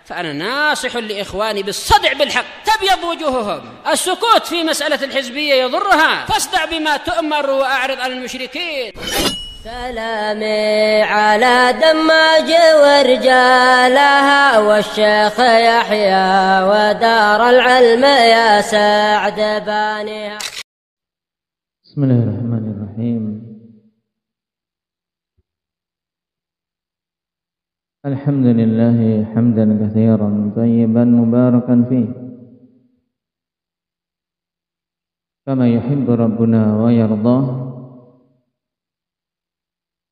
فأنا ناصح لإخواني بالصدع بالحق، تبيض وجوههم. السكوت في مسألة الحزبية يضرها، فاصدع بما تؤمر وأعرض عن المشركين. سلامي على دماج ورجالها والشيخ يحيى ودار العلم يا سعد بانيها. بسم الله الرحمن الرحيم. الحمد لله حمدا كثيرا طيبا مباركا فيه كما يحب ربنا ويرضاه.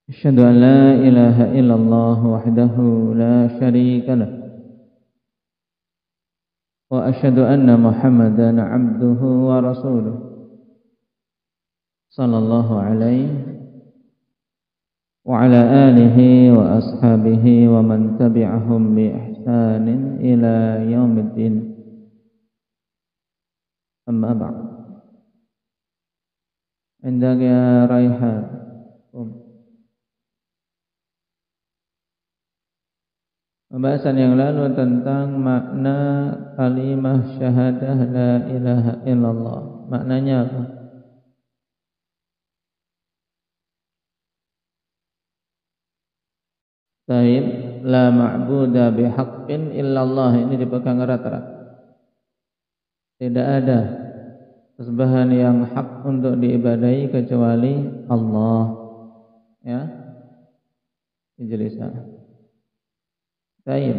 أشهد أن لا إله إلا الله وحده لا شريك له، وأشهد أن محمدا عبده ورسوله صلى الله عليه وعلى آله وأصحابه ومن تبعهم بإحسان إلى يوم الدين. أما بعد، عندك يا ريحان. Pembahasan yang lalu tentang makna kalimah syahadah la ilaha illallah. Maknanya apa? Taib, la ma'buda bihaqqin illallah, ini dipegang erat-erat. Tidak ada sesembahan yang hak untuk diibadahi kecuali Allah. Ya, Ijlisa. Taib.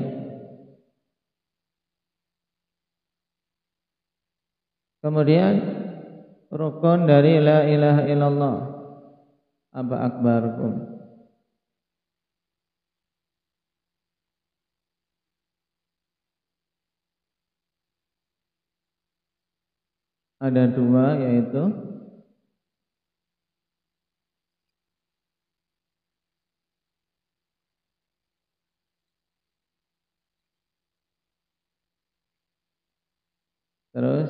Kemudian rukun dari la ilaha illallah. Apa akbarukum? Ada dua, yaitu terus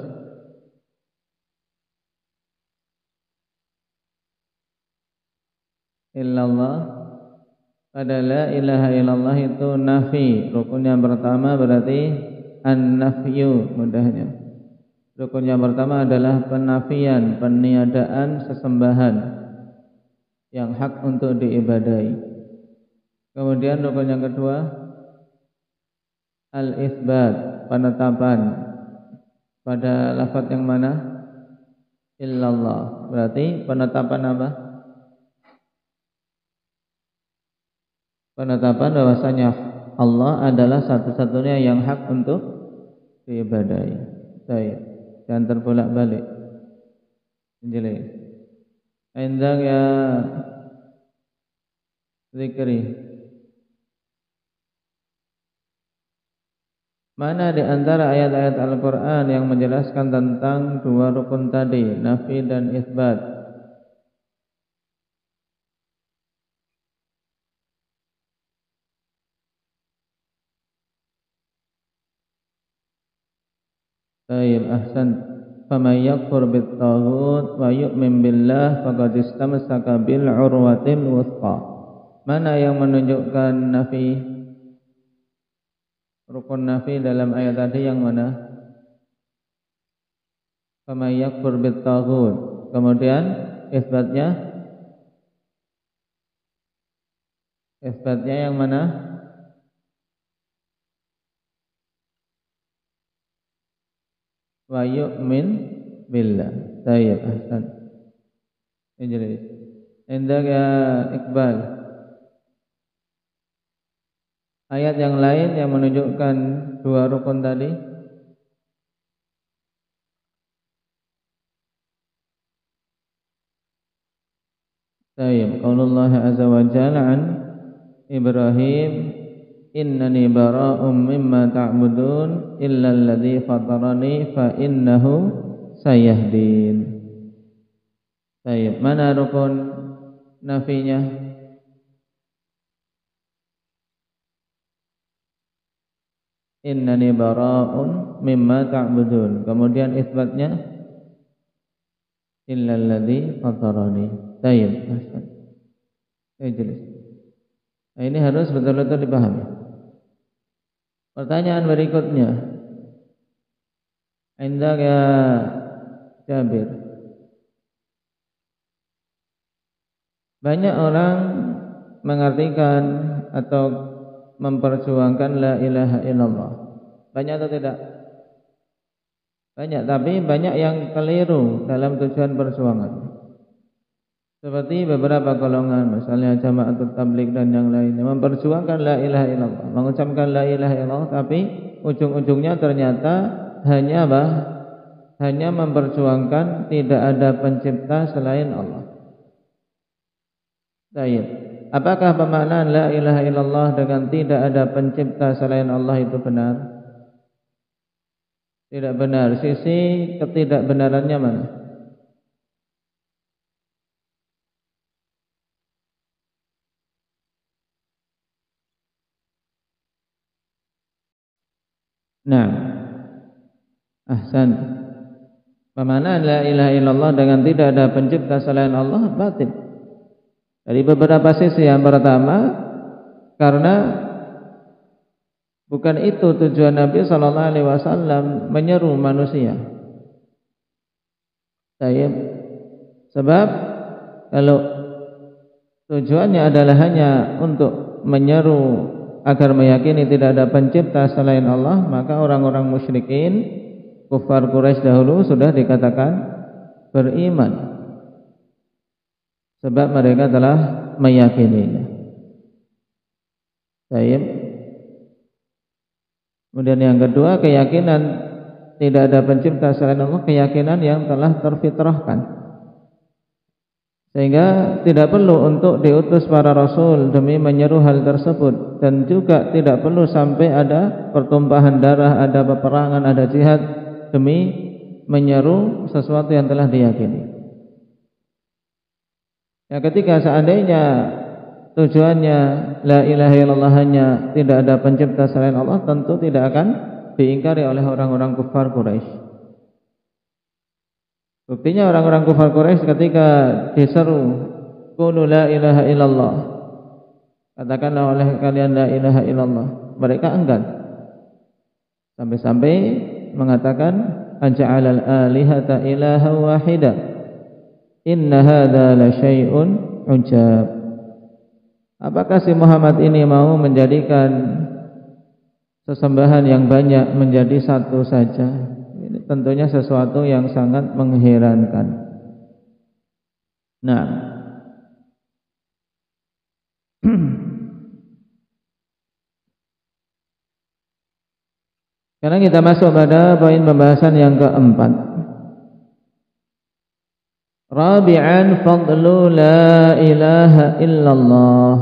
illallah. Pada la ilaha illallah itu nafi. Rukun yang pertama berarti an-nafyu, mudahnya. Rukun yang pertama adalah penafian, peniadaan sesembahan yang hak untuk diibadahi. Kemudian rukun yang kedua al-itsbat, penetapan pada lafaz yang mana? Illallah. Berarti penetapan apa? Penetapan bahwasanya Allah adalah satu-satunya yang hak untuk diibadahi. Baik. Jangan terbolak-balik. Jelas. Indah ya zikri. Mana di antara ayat-ayat Al-Quran yang menjelaskan tentang dua rukun tadi, nafi dan itsbat? Baik, ahsan. Faman yakfur bit-taghut wa yu'min billah faqad istamsaka bil urwatil wuthqa. Mana yang menunjukkan nafi? Rukun nafi dalam ayat tadi yang mana? Faman yakfur bit-taghut. Kemudian isbatnya? Isbatnya yang mana? Wa yu'min billah. Tayyib, ahsan. Ijlis. Indah ya Iqbal. Ayat yang lain yang menunjukkan dua rukun tadi. Tayyib. Qaulullah azza wa jalla an Ibrahim, innani bara'um mimma ta'budun illa alladhi fatarani fa innahu sayahdin. Baik, mana rukun nafinya? Innani bara'un mimma ta'budun. Kemudian isbatnya illa alladhi fatarani. Baik, jelas. Nah, ini harus betul-betul dipahami. Pertanyaan berikutnya. Indah ya Jabir. Banyak orang mengartikan atau memperjuangkan la ilaha illallah. Banyak atau tidak? Banyak, tapi banyak yang keliru dalam tujuan perjuangan. Seperti beberapa golongan, misalnya Jamaatul Tabligh dan yang lainnya, memperjuangkan la ilaha illallah, mengucapkan la ilaha illallah, tapi ujung-ujungnya ternyata hanya apa? Hanya memperjuangkan tidak ada pencipta selain Allah. Baik. Apakah pemaknaan la ilaha illallah dengan tidak ada pencipta selain Allah itu benar? Tidak benar. Sisi ketidakbenarannya mana? Nah, ahsan. Pemaknaan la ilaha illallah dengan tidak ada pencipta selain Allah batil. Dari beberapa sisi. Yang pertama, karena bukan itu tujuan Nabi sallallahu alaihi wasallam menyeru manusia. Sebab kalau tujuannya adalah hanya untuk menyeru agar meyakini tidak ada pencipta selain Allah, maka orang-orang musyrikin kufar Quraisy dahulu sudah dikatakan beriman, sebab mereka telah meyakininya. Baik. Kemudian yang kedua, keyakinan tidak ada pencipta selain Allah, keyakinan yang telah terfitrahkan, sehingga tidak perlu untuk diutus para rasul demi menyeru hal tersebut, dan juga tidak perlu sampai ada pertumpahan darah, ada peperangan, ada jihad demi menyeru sesuatu yang telah diyakini. Yang ketiga, seandainya tujuannya la ilaha illallah hanya tidak ada pencipta selain Allah, tentu tidak akan diingkari oleh orang-orang kufar Quraisy. Buktinya orang-orang kufar Quraisy ketika diseru qulu la ilaha illallah, katakanlah oleh kalian la ilaha illallah, mereka enggan. Sampai-sampai mengatakan aj'alal alihata ilaha wahida inna hadza la syai'un ujab. Apakah si Muhammad ini mau menjadikan sesembahan yang banyak menjadi satu saja? Ini tentunya sesuatu yang sangat mengherankan. Nah, sekarang kita masuk pada poin pembahasan yang keempat. Rabi'an fadlu la ilaha illallah.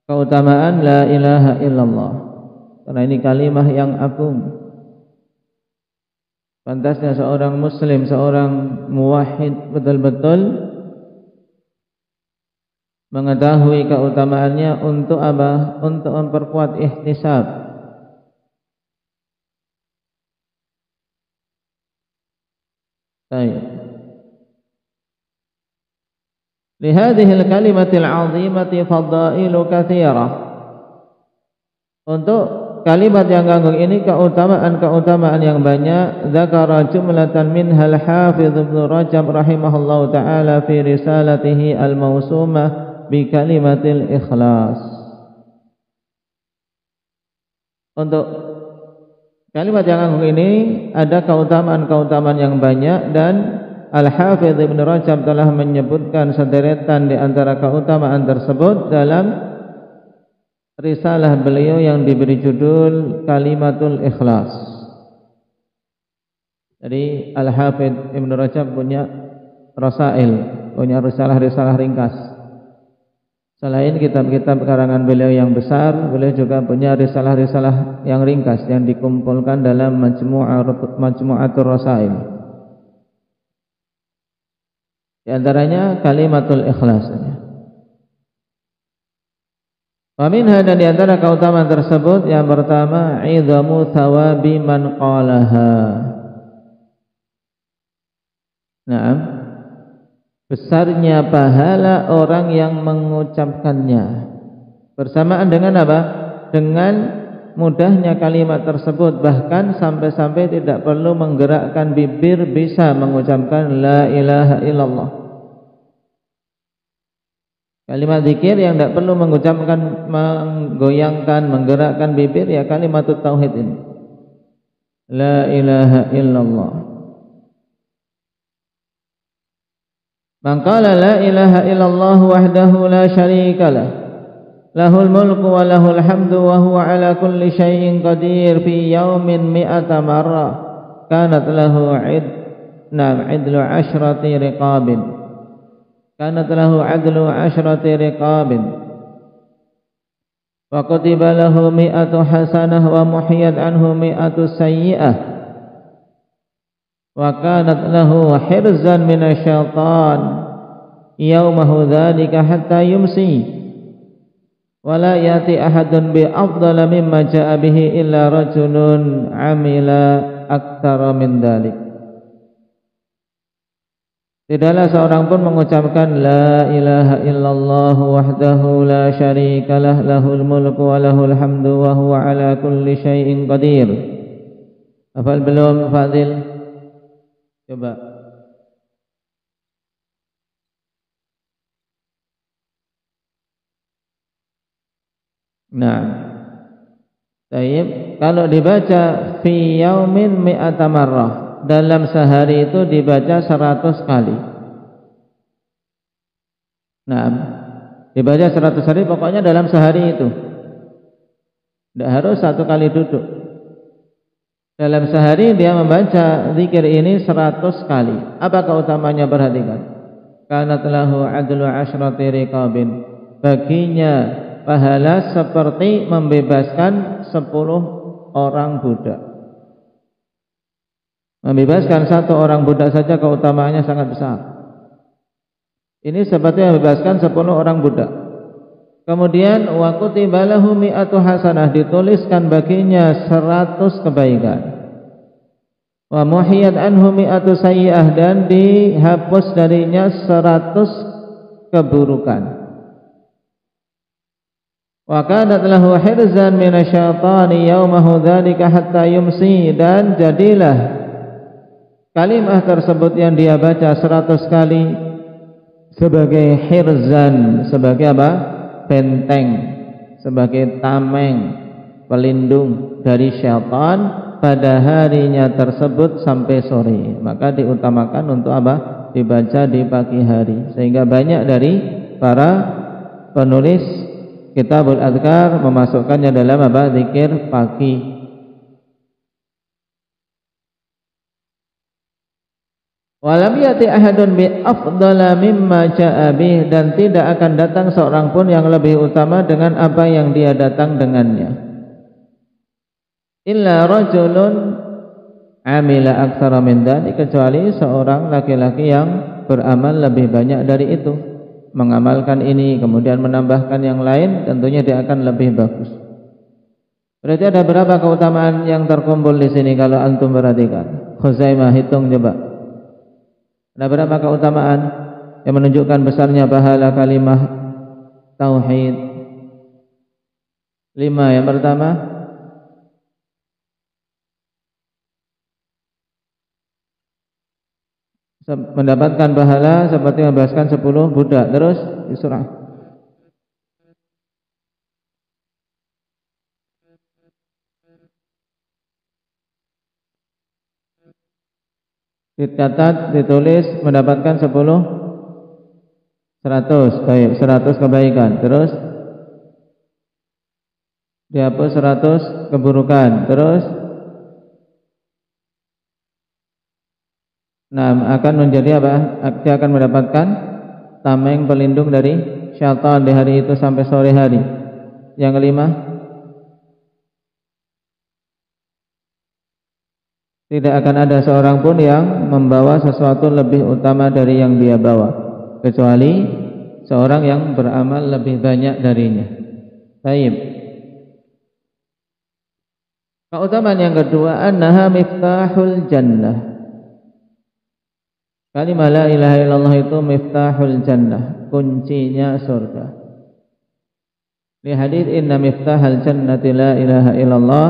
Keutamaan la ilaha illallah. Karena ini kalimah yang agung. Pantasnya seorang muslim, seorang muwahhid betul-betul mengetahui keutamaannya untuk apa? Untuk memperkuat ihtisab. Baik. Lihadihil kalimatil azimati fadailu katsirah. Untuk kalimat yang agung ini keutamaan yang banyak. Dzakara jumlatan minhal Hafiz Ibnu Rajab rahimahullahu taala fi risalatihi al-mawsumah bi kalimatil ikhlas. Untuk kalimat yang agung ini ada keutamaan-keutamaan yang banyak, dan Al-Hafidz Ibnu Rajab telah menyebutkan sederetan di antara keutamaan tersebut dalam risalah beliau yang diberi judul Kalimatul Ikhlas. Jadi Al-Hafidz Ibnu Rajab punya rasail, punya risalah-risalah ringkas. Selain kitab-kitab karangan beliau yang besar, beliau juga punya risalah-risalah yang ringkas yang dikumpulkan dalam Majmu'atur Rasail. Di antaranya Kalimatul Ikhlas. Wa minha, dan di antara keutamaan tersebut yang pertama, idzamu thawabi man qalaha. Naam, besarnya pahala orang yang mengucapkannya. Bersamaan dengan apa? Dengan mudahnya kalimat tersebut, bahkan sampai-sampai tidak perlu menggerakkan bibir bisa mengucapkan la ilaha illallah. Kalimat zikir yang tidak perlu mengucapkan, menggoyangkan, menggerakkan bibir, ya kalimat tauhid ini, la ilaha illallah. Man qala la ilaha illallah wahdahu la syarika lah, lahul mulku wa lahul hamdu wa huwa ala kulli syai'in qadir fi yaumin mi'ata marrah kanat lahu idlu asyrati riqabin, kanat lahu adlu asyrati riqabin wa kutiba lahu mi'atu hasanah wa muhiyat anhu mi'atu sayyi'ah wa kanat lahu hirzan minasyaitan yaumahu dzalika hatta yumsi wa la yati ahadun bi afdala mimma jaa bihi illa rajulun amila aktsara min dzalik. Tidaklah seorang pun mengucapkan la ilaha illallah wahdahu la syarikalah, lahul mulku wa lahul hamdu wa huwa ala kulli syai'in qadir. Hafal belum Fadil? Coba. Nah, tayyib, kalau dibaca fi yaumin mi'ata marrah, dalam sehari itu dibaca 100 kali. Nah, dibaca 100 kali, pokoknya dalam sehari itu. Tidak harus satu kali duduk. Dalam sehari dia membaca zikir ini 100 kali. Apa keutamanya? Perhatikan. Kanat lahu adlu asyrati riqabin, baginya pahala seperti membebaskan 10 orang budak. Membebaskan 1 orang budak saja keutamaannya sangat besar. Ini seperti membebaskan 10 orang budak. Kemudian wa kutiba lahu mi'atu hasanah, dituliskan baginya 100 kebaikan. Wa muhiyat anhu mi'atu sayyi'ah, dan dihapus darinya 100 keburukan. Wa kanat lahu hirzan minasyaitani yaumahu dzalika hatta yumsi, dan jadilah kalimat tersebut yang dia baca 100 kali sebagai hirzan, sebagai apa? Benteng, sebagai tameng, pelindung dari syaitan pada harinya tersebut sampai sore. Maka diutamakan untuk apa? Dibaca di pagi hari. Sehingga banyak dari para penulis Kitabul Adhkar memasukkannya dalam apa? Zikir pagi. Walam yati ahadun bi afdala mimma jaa bih, dan tidak akan datang seorang pun yang lebih utama dengan apa yang dia datang dengannya. Illa rajulun amila aktsara min dzalik, kecuali seorang laki-laki yang beramal lebih banyak dari itu, mengamalkan ini kemudian menambahkan yang lain, tentunya dia akan lebih bagus. Berarti ada berapa keutamaan yang terkumpul di sini kalau antum perhatikan? Khuzaimah, hitung coba. Ada berapa keutamaan yang menunjukkan besarnya pahala kalimah tauhid? 5. Yang pertama, mendapatkan pahala seperti membebaskan 10 budak. Terus di surah dicatat, ditulis mendapatkan 100, baik, 100 kebaikan. Terus dihapus 100 keburukan. Terus akan menjadi apa? Dia akan mendapatkan tameng pelindung dari syaitan di hari itu sampai sore hari. Yang kelima, tidak akan ada seorang pun yang membawa sesuatu lebih utama dari yang dia bawa, kecuali seorang yang beramal lebih banyak darinya. Baik. Keutamaan yang kedua, annaha miftahul jannah. Kalimah la ilaha illallah itu miftahul jannah, kuncinya surga. Li hadits inna miftahal jannati la ilaha illallah,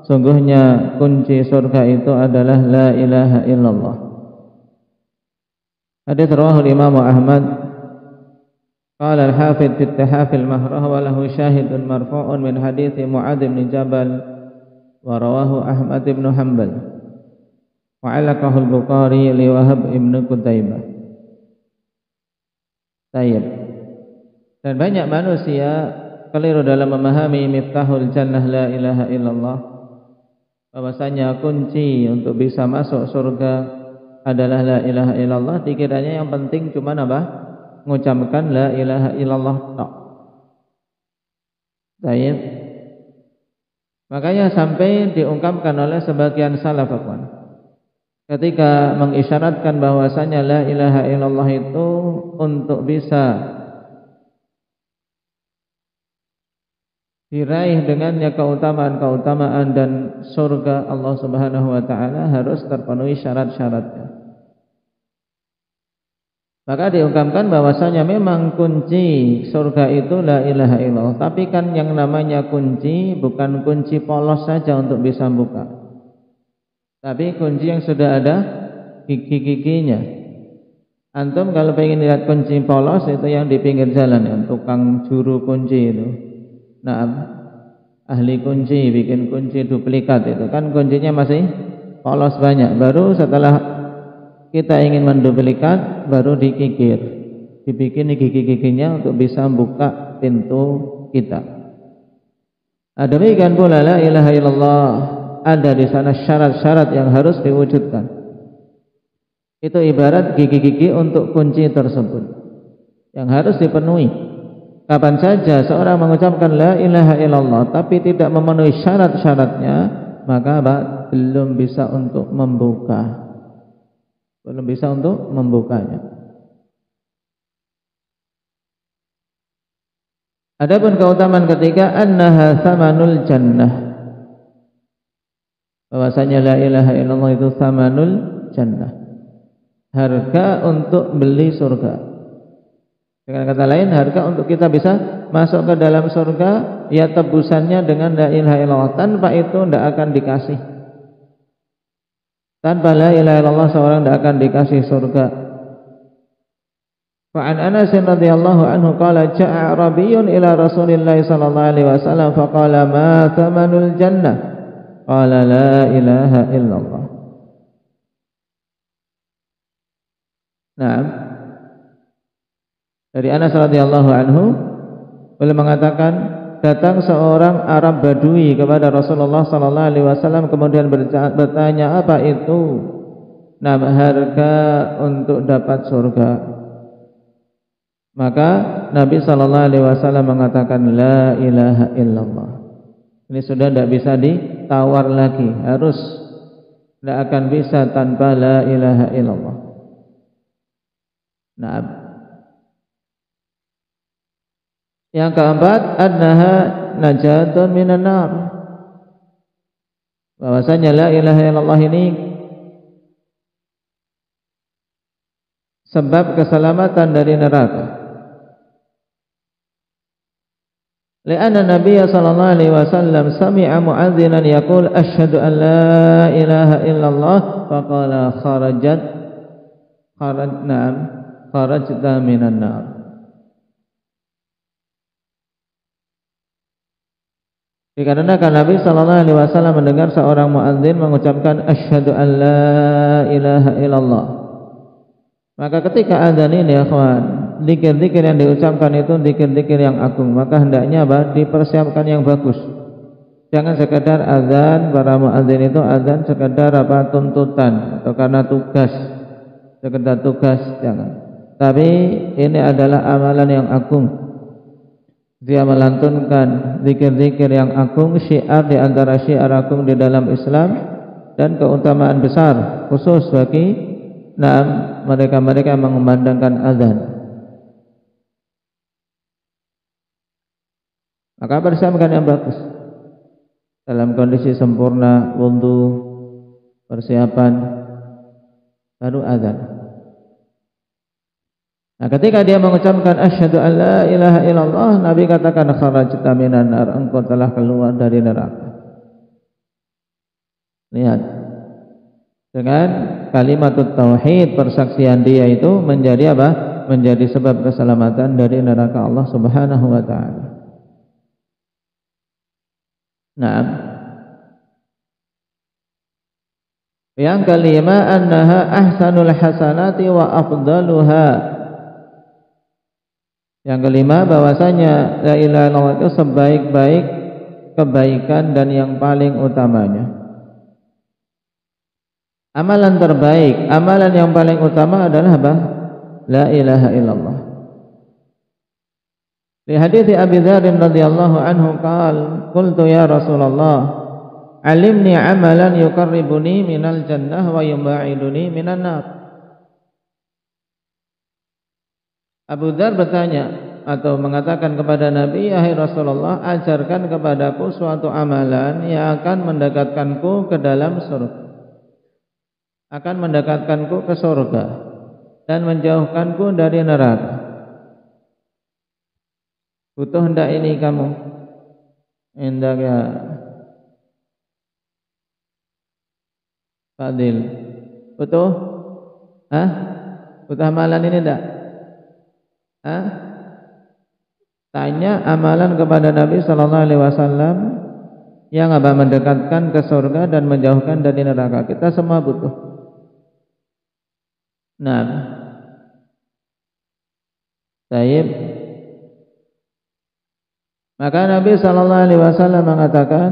sungguhnya kunci surga itu adalah la ilaha illallah. Hadits rawahu Imam Ahmad. Qala al-Hafidz fi at-Tahaf al-Mahrah wa lahu syahidun marfu'un min hadits Mu'adz bin Jabal wa rawahu Ahmad bin Hanbal wa 'allaqahu al-Bukhari li Wahab bin Qutaibah. Tayyib. Dan banyak manusia keliru dalam memahami miftahul jannah la ilaha illallah, bahwasanya kunci untuk bisa masuk surga adalah la ilaha illallah. Dikiranya yang penting cuma apa? Mengucapkan la ilaha illallah tak. Baik. Makanya sampai diungkapkan oleh sebagian salaf ketika mengisyaratkan bahwasanya la ilaha illallah itu untuk bisa diraih dengannya keutamaan-keutamaan dan surga Allah Subhanahu wa taala harus terpenuhi syarat-syaratnya. Maka diungkapkan bahwasanya memang kunci surga itu la ilaha illallah, tapi kan yang namanya kunci bukan kunci polos saja untuk bisa buka, tapi kunci yang sudah ada gigi-giginya. Antum kalau pengen lihat kunci polos itu yang di pinggir jalan ya, tukang juru kunci itu. Nah, ahli kunci bikin kunci duplikat itu kan kuncinya masih polos banyak. Baru setelah kita ingin menduplikat baru dikikir, dibikin gigi-giginya untuk bisa buka pintu kita. Demikian pula la ilaha illallah, ada di sana syarat-syarat yang harus diwujudkan. Itu ibarat gigi-gigi untuk kunci tersebut yang harus dipenuhi. Kapan saja seorang mengucapkan la ilaha illallah tapi tidak memenuhi syarat-syaratnya, maka belum bisa untuk membuka. Belum bisa untuk membukanya. Adapun keutamaan ketiga, annaha thamanul jannah, bahwasanya la ilaha illallah itu thamanul jannah, harga untuk beli surga. Dengan kata lain, harga untuk kita bisa masuk ke dalam surga, ya tebusannya dengan la ilaha illallah. Tanpa itu tidak akan dikasih. Tanpa la ilaha illallah seorang tidak akan dikasih surga. Fa'an Anas radhiyallahu anhu qala ja'a Arabiyyun ila Rasulillah sallallahu alaihi wasallam faqala ma thamanul jannah? Qala la ilaha illallah. Naam. Dari Anas radhiyallahu anhu beliau mengatakan, datang seorang Arab Badui kepada Rasulullah sallallahu alaihi wasallam kemudian bertanya, apa itu nama harga untuk dapat surga? Maka Nabi sallallahu alaihi wasallam mengatakan la ilaha illallah. Ini sudah tidak bisa ditawar lagi, harus tidak akan bisa tanpa la ilaha illallah. Nah, yang keempat, annaha najatun minan nar, bahwasanya la ilaha illallah ini sebab keselamatan dari neraka. Lianna Nabiya sallallahu alaihi wasallam sami'a mu'adzinan yaqul asyhadu an la ilaha illallah faqala kharajta minan nar. Dikarenakan Nabi sallallahu alaihi wasallam mendengar seorang muadzin mengucapkan asyhadu an la ilaha illallah. Maka ketika azan ini ya kawan, zikir-zikir yang diucapkan itu zikir-zikir yang agung, maka hendaknya dipersiapkan yang bagus. Jangan sekedar azan, para muadzin itu azan sekedar tuntutan atau karena tugas, sekedar tugas, jangan. Tapi ini adalah amalan yang agung. Dia melantunkan zikir-zikir yang agung, syiar di antara syiar agung di dalam Islam, dan keutamaan besar khusus bagi mereka-mereka yang mengumandangkan azan. Maka persiapkan yang bagus dalam kondisi sempurna, wudu, persiapan, baru azan. Nah, ketika dia mengucapkan asyhadu an la ilaha illallah, Nabi katakan kharajta minan nar, engkau telah keluar dari neraka. Lihat, dengan kalimat tauhid, persaksian dia itu menjadi apa? Menjadi sebab keselamatan dari neraka Allah Subhanahu wa taala. Nah, yang kelima, annaha ahsanul hasanati wa afdaluha. Yang kelima, bahwasanya la ilaha illallah itu sebaik-baik kebaikan dan yang paling utamanya. Amalan terbaik, amalan yang paling utama adalah apa? La ilaha illallah. Di hadits Abi Dzar radhiyallahu anhu qala, qultu ya Rasulullah, alimni amalan yuqarribuni minal jannah wa yub'iduni minan nar. Abu Dzar bertanya atau mengatakan kepada Nabi, "Hai Rasulullah, ajarkan kepadaku suatu amalan yang akan mendekatkanku ke dalam surga, akan mendekatkanku ke surga dan menjauhkanku dari neraka." Butuh hendak ini kamu? Hendak ya Fadil? Butuh? Butuh amalan ini enggak? Tanya amalan kepada Nabi sallallahu alaihi wasallam yang apa? Mendekatkan ke surga dan menjauhkan dari neraka. Kita semua butuh. Nah, Taib. Maka Nabi sallallahu alaihi wasallam mengatakan,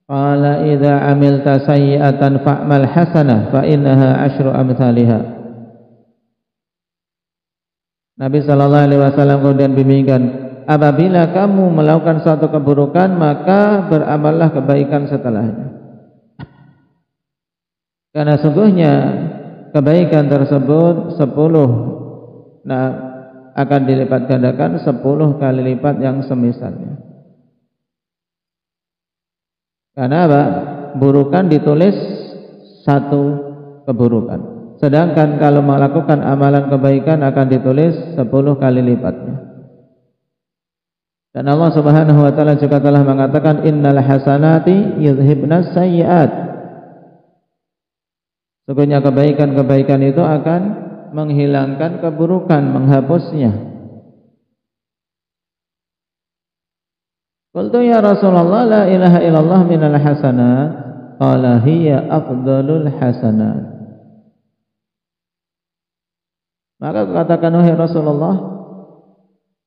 qala idza amilta sayyi'atan fa'mal hasanah fa innaha asyru amsalha. Nabi sallallahu alaihi wasallam kemudian bimbingkan, apabila kamu melakukan suatu keburukan, maka beramallah kebaikan setelahnya. Karena sungguhnya kebaikan tersebut 10 akan dilipat gandakan 10 kali lipat yang semisalnya. Karena apa? Burukan ditulis 1 keburukan. Sedangkan kalau melakukan amalan kebaikan akan ditulis 10 kali lipatnya. Dan Allah Subhanahu wa taala juga telah mengatakan innal hasanati yudhibnas sayyi'at. Sesungguhnya kebaikan-kebaikan itu akan menghilangkan keburukan, menghapusnya. Qultu ya Rasulullah la ilaha illallah minal hasanat, qala hiya afdalul hasanat. Maka katakan, wahai Rasulullah,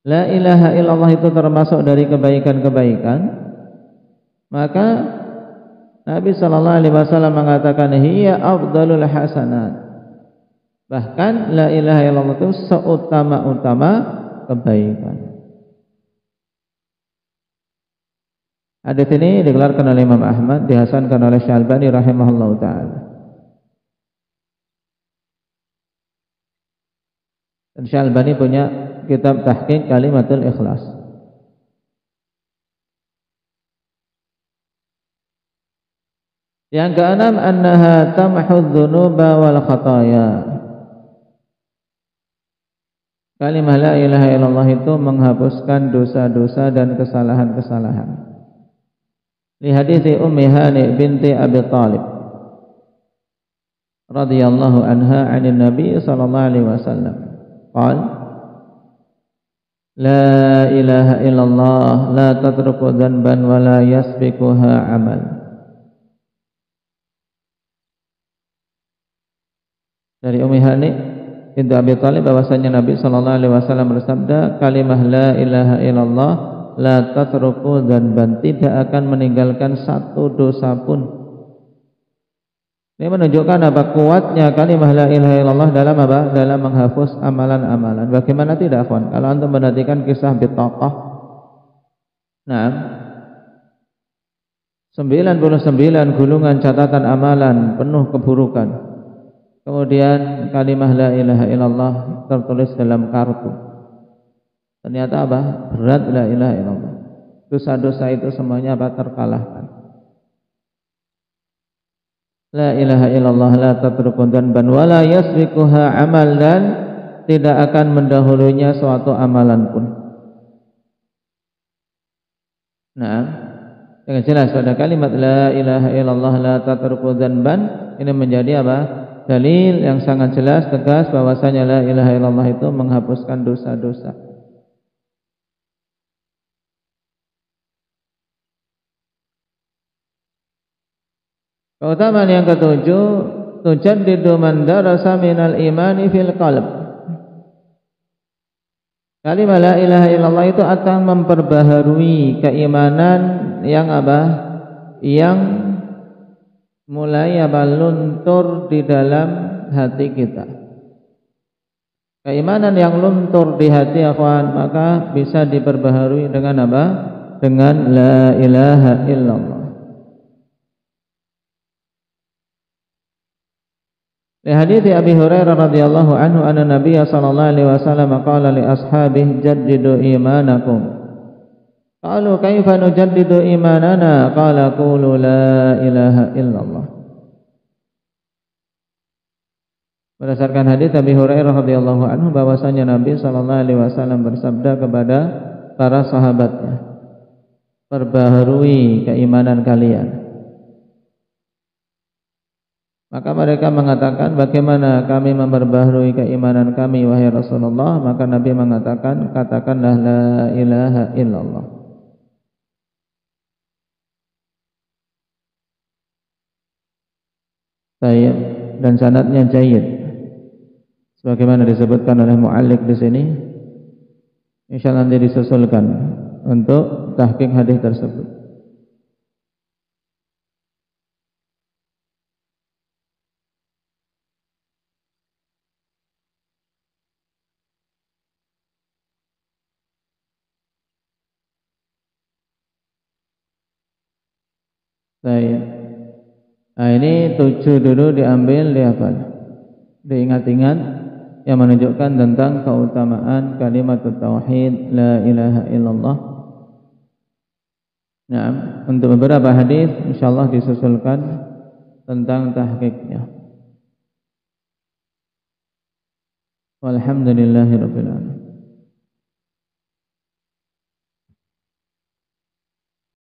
la ilaha illallah itu termasuk dari kebaikan-kebaikan. Maka Nabi sallallahu alaihi wasallam mengatakan hiya afdalul hasanat. Bahkan la ilaha illallah itu seutama-utama kebaikan. Hadits ini dikeluarkan oleh Imam Ahmad, dihasankan oleh Syalbani rahimahullahu taala. Dan Syalbani punya kitab tahqiq Kalimatul Ikhlas. Yang keenam, annaha tamhu dzunuba wal khataya. Kalimah la ilaha illallah itu menghapuskan dosa-dosa dan kesalahan-kesalahan. Li hadithi Ummi Hani binti Abi Thalib radhiyallahu anha 'anil Nabi sallallahu alaihi wasallam. Qal la ilaha illallah la tatruku dhanban wa la yasbiquha amal. Dari Ummi Hani binti Abi Thalib bahwasanya Nabi sallallahu alaihi wasallam bersabda, kalimah la ilaha illallah la tatruku dhanban, tidak akan meninggalkan satu dosa pun. Ini menunjukkan apa? Kuatnya kalimah la ilaha illallah dalam apa? Dalam menghapus amalan-amalan. Bagaimana tidak, kawan? Kalau antum perhatikan kisah Bitaqah. Nah, 99 gulungan catatan amalan penuh keburukan. Kemudian kalimah la ilaha illallah tertulis dalam kartu. Ternyata apa? Berat la ilaha illallah. Dosa-dosa itu semuanya apa? Terkalahkan. La ilaha illallah la tatruku dhanban wa la yasbiquha amal, dan tidak akan mendahulunya suatu amalan pun. Nah, dengan jelas pada kalimat la ilaha illallah la tatruku dzanban ini menjadi apa? Dalil yang sangat jelas tegas bahwasanya la ilaha illallah itu menghapuskan dosa-dosa. Keutamaan yang ketujuh, tujaddidu man darasa minal imani fil qalb. Kalimat la ilaha illallah itu akan memperbaharui keimanan yang apa? Yang mulai apa? Luntur di dalam hati kita. Keimanan yang luntur di hati akhwan maka bisa diperbaharui dengan apa? Dengan la ilaha illallah. Di hadits Abi Hurairah radhiyallahu anhu anna Nabiy sallallahu alaihi wasallam qala li ashabihi jaddidu imanakum. Qalu kaifa nujaddidu imanana? Qala qulu la ilaha illallah. Berdasarkan hadits Abi Hurairah radhiyallahu anhu bahwasanya Nabi sallallahu alaihi wasallam bersabda kepada para sahabatnya, "Perbaharui keimanan kalian." Maka mereka mengatakan, bagaimana kami memperbaharui keimanan kami wahai Rasulullah? Maka Nabi mengatakan, katakanlah la ilaha illallah. Tayyib, dan sanadnya jayyid. Sebagaimana disebutkan oleh mu'alliq di sini, insyaallah nanti disusulkan untuk tahqiq hadis tersebut. Nah ini 7 dulu diambil, dihafal, diingat-ingat yang menunjukkan tentang keutamaan kalimat tauhid la ilaha illallah. Nah, untuk beberapa hadis insyaallah disusulkan tentang tahqiqnya. Walhamdulillahirabbil alamin.